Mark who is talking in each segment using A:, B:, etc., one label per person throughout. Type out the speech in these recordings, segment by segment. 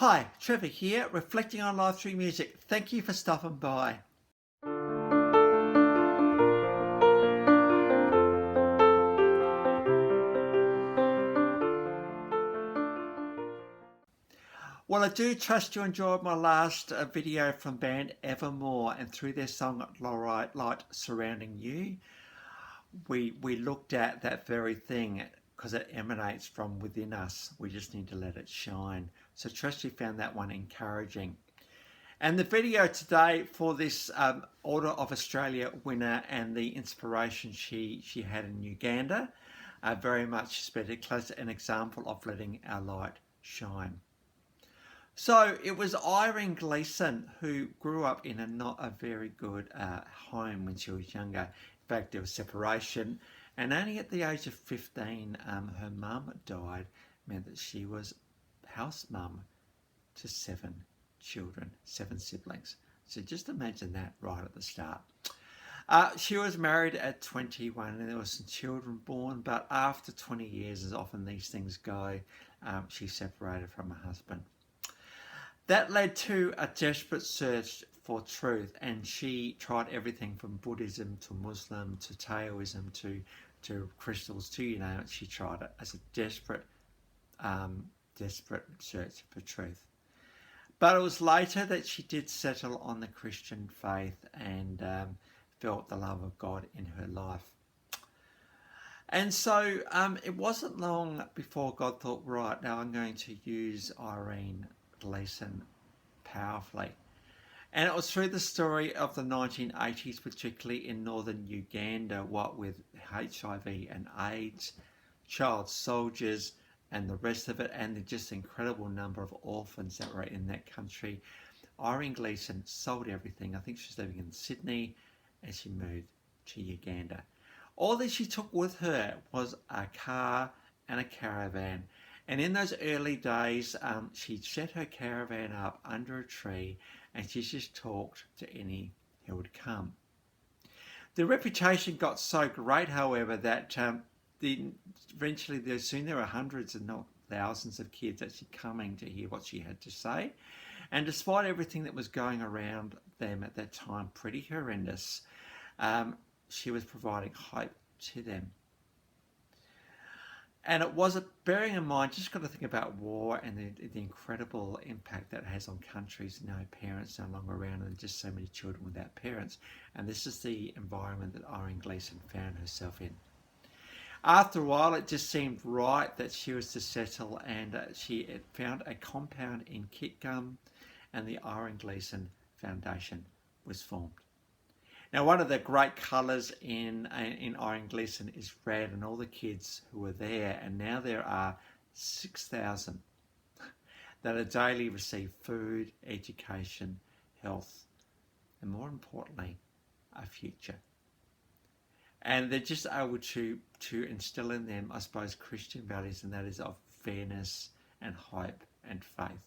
A: Hi, Trevor here, reflecting on life through music. Thank you for stopping by. Well, I do trust you enjoyed my last video from band Evermore, and through their song Light Surrounding You, we looked at that very thing because it emanates from within us. We just need to let it shine. So trust you found that one encouraging. And the video today for this Order of Australia winner and the inspiration she had in Uganda, very much spectacular, an example of letting our light shine. So it was Irene Gleeson who grew up in a not a very good home when she was younger. In fact, there was separation, and only at the age of 15, her mum died, meant that she was house mum to 7 children, 7 siblings. So just imagine that right at the start. She was married at 21 and there were some children born, but after 20 years, as often these things go, she separated from her husband. That led to a desperate search for truth, and she tried everything from Buddhism to Muslim to Taoism to crystals to you name it. She tried it as a desperate search for truth. But it was later that she did settle on the Christian faith and felt the love of God in her life. And so it wasn't long before God thought, right, now I'm going to use Irene Gleeson powerfully. And it was through the story of the 1980s, particularly in northern Uganda, what with HIV and AIDS, child soldiers, and the rest of it, and the just incredible number of orphans that were in that country. Irene Gleeson sold everything. I think she was living in Sydney, and she moved to Uganda. All that she took with her was a car and a caravan. And in those early days, she set her caravan up under a tree, and she just talked to any who would come. The reputation got so great, however, that eventually soon there were hundreds and not thousands of kids actually coming to hear what she had to say. And despite everything that was going around them at that time, pretty horrendous, she was providing hope to them. And it wasn't, bearing in mind, just got to think about war and the incredible impact that has on countries. Parents no longer around, and just so many children without parents. And this is the environment that Irene Gleeson found herself in. After a while, it just seemed right that she was to settle, and she found a compound in Kitgum, and the Irene Gleeson Foundation was formed. Now, one of the great colours in Irene Gleeson is red, and all the kids who were there, and now there are 6,000 that are daily receive food, education, health, and more importantly, a future. And they're just able to instill in them, I suppose, Christian values, and that is of fairness and hope and faith.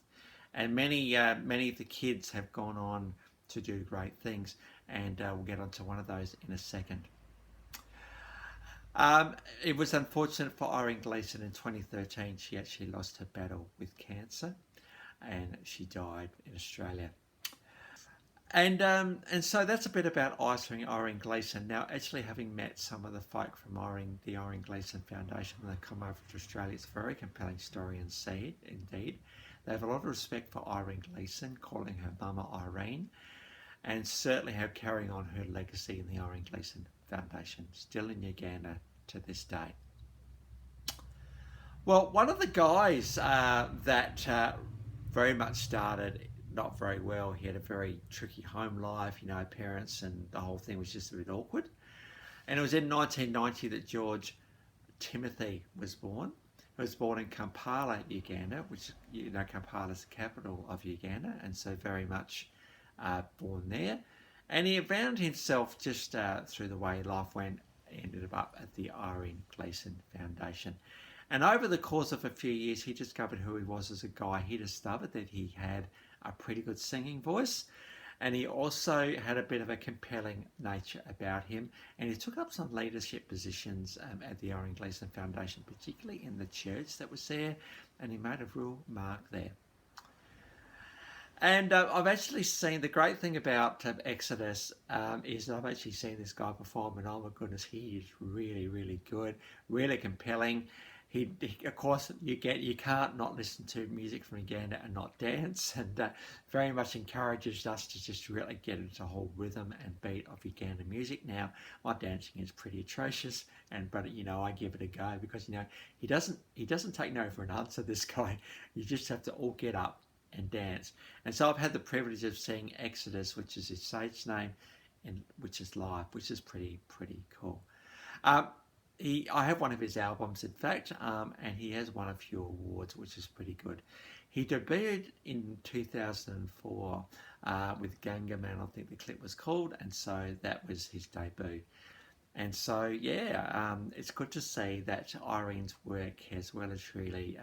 A: And many of the kids have gone on to do great things, and we'll get onto one of those in a second. It was unfortunate for Irene Gleeson in 2013. She actually lost her battle with cancer, and she died in Australia. And so that's a bit about Irene Gleeson. Now, actually having met some of the folk from the Irene Gleeson Foundation when they come over to Australia, it's a very compelling story indeed. They have a lot of respect for Irene Gleeson, calling her Mama Irene, and certainly have carrying on her legacy in the Irene Gleeson Foundation, still in Uganda to this day. Well, one of the guys that very much started not very well. He had a very tricky home life, parents, and the whole thing was just a bit awkward. And it was in 1990 that George Timothy was born. He was born in Kampala, Uganda, which, Kampala is the capital of Uganda, and so very much born there. And he found himself just through the way life went, ended up at the Irene Gleeson Foundation. And over the course of a few years, he discovered who he was as a guy. He discovered that he had a pretty good singing voice, and he also had a bit of a compelling nature about him, and he took up some leadership positions at the Irene Gleeson Foundation, particularly in the church that was there, and he made a real mark there. And I've actually seen, the great thing about Exodus is I've actually seen this guy perform, and oh my goodness, he is really, really good, really compelling. Of course, you can't not listen to music from Uganda and not dance, and very much encourages us to just really get into the whole rhythm and beat of Ugandan music. Now, my dancing is pretty atrocious, but I give it a go because he doesn't take no for an answer. This guy, you just have to all get up and dance. And so I've had the privilege of seeing Exodus, which is his stage name, and which is live, which is pretty cool. Um, I have one of his albums, in fact, and he has won a few awards, which is pretty good. He debuted in 2004 with Ganga Man, I think the clip was called, and so that was his debut. And so, yeah, it's good to see that Irene's work has well and truly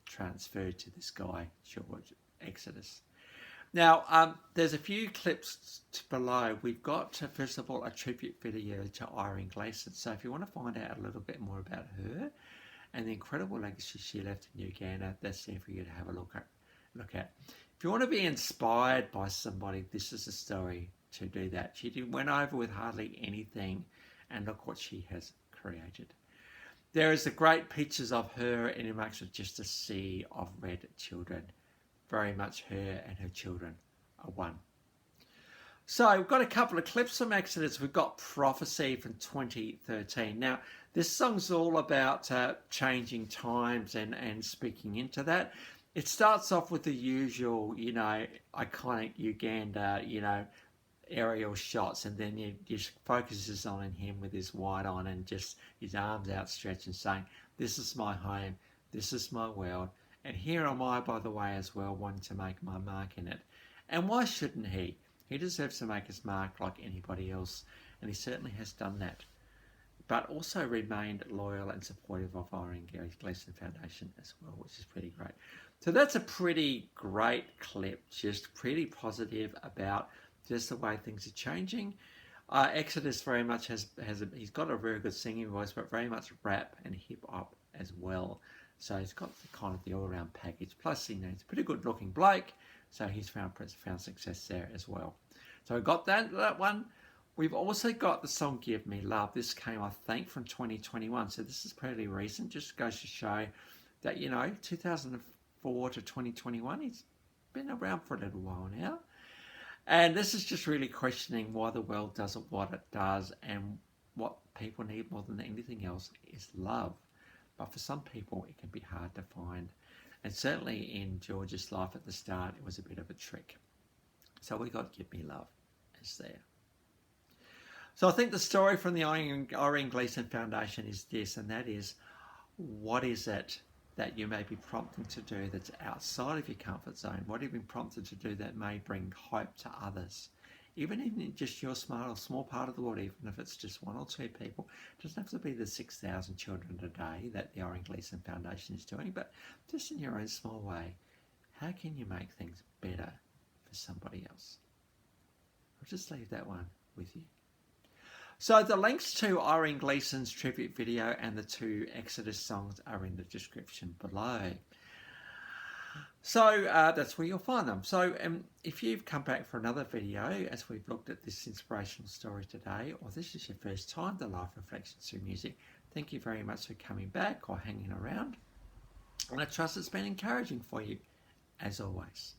A: transferred to this guy, George Exodus. Now, there's a few clips below. We've got, first of all, a tribute video to Irene Gleeson. So if you want to find out a little bit more about her and the incredible legacy she left in Uganda, that's there for you to have a look at. If you want to be inspired by somebody, this is a story to do that. She went over with hardly anything, and look what she has created. There is the great pictures of her, and it makes it just a sea of red children. Very much her and her children are one. So we've got a couple of clips from Exodus. We've got Prophesy from 2013. Now, this song's all about changing times and speaking into that. It starts off with the usual, iconic Uganda, aerial shots, and then it just focuses on him with his white on and just his arms outstretched and saying, "This is my home, this is my world, and here am I, by the way, as well, wanting to make my mark in it." And why shouldn't he? He deserves to make his mark like anybody else, and he certainly has done that. But also remained loyal and supportive of Irene Gleeson Foundation as well, which is pretty great. So that's a pretty great clip, just pretty positive about just the way things are changing. Exodus very much he's got a very good singing voice, but very much rap and hip hop as well. So he's got the all-around package. Plus, he's a pretty good-looking bloke, so he's found success there as well. So we got that one. We've also got the song "Give Me Love." This came, I think, from 2021, so this is pretty recent. Just goes to show that 2004 to 2021, he's been around for a little while now. And this is just really questioning why the world does what it does, and what people need more than anything else is love. But for some people, it can be hard to find. And certainly in George's life at the start, it was a bit of a trick. So we got "Give Me Love" as there. So I think the story from the Irene Gleeson Foundation is this, and that is, what is it that you may be prompted to do that's outside of your comfort zone? What have you been prompted to do that may bring hope to others? Even in just your small part of the world, even if it's just one or two people. It doesn't have to be the 6,000 children a day that the Irene Gleeson Foundation is doing, but just in your own small way. How can you make things better for somebody else? I'll just leave that one with you. So the links to Irene Gleeson's tribute video and the two Exodus songs are in the description below. So that's where you'll find them. So if you've come back for another video, as we've looked at this inspirational story today, or this is your first time to Life Reflections Through Music, thank you very much for coming back or hanging around. And I trust it's been encouraging for you, as always.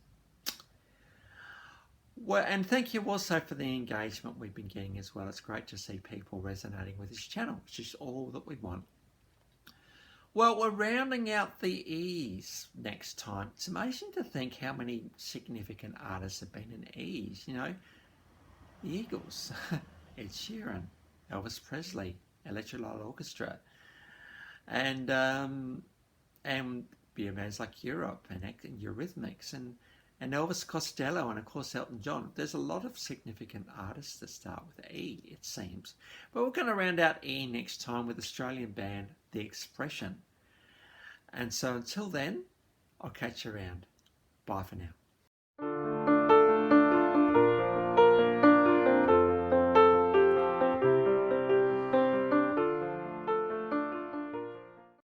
A: Well, and thank you also for the engagement we've been getting as well. It's great to see people resonating with this channel, which is all that we want. Well, we're rounding out the E's next time. It's amazing to think how many significant artists have been in E's. The Eagles, Ed Sheeran, Elvis Presley, Electric Light Orchestra, and bands like Europe and Eurythmics and Elvis Costello and, of course, Elton John. There's a lot of significant artists that start with E, it seems. But we're going to round out E next time with Australian band The Expression. And so until then, I'll catch you around. Bye for now.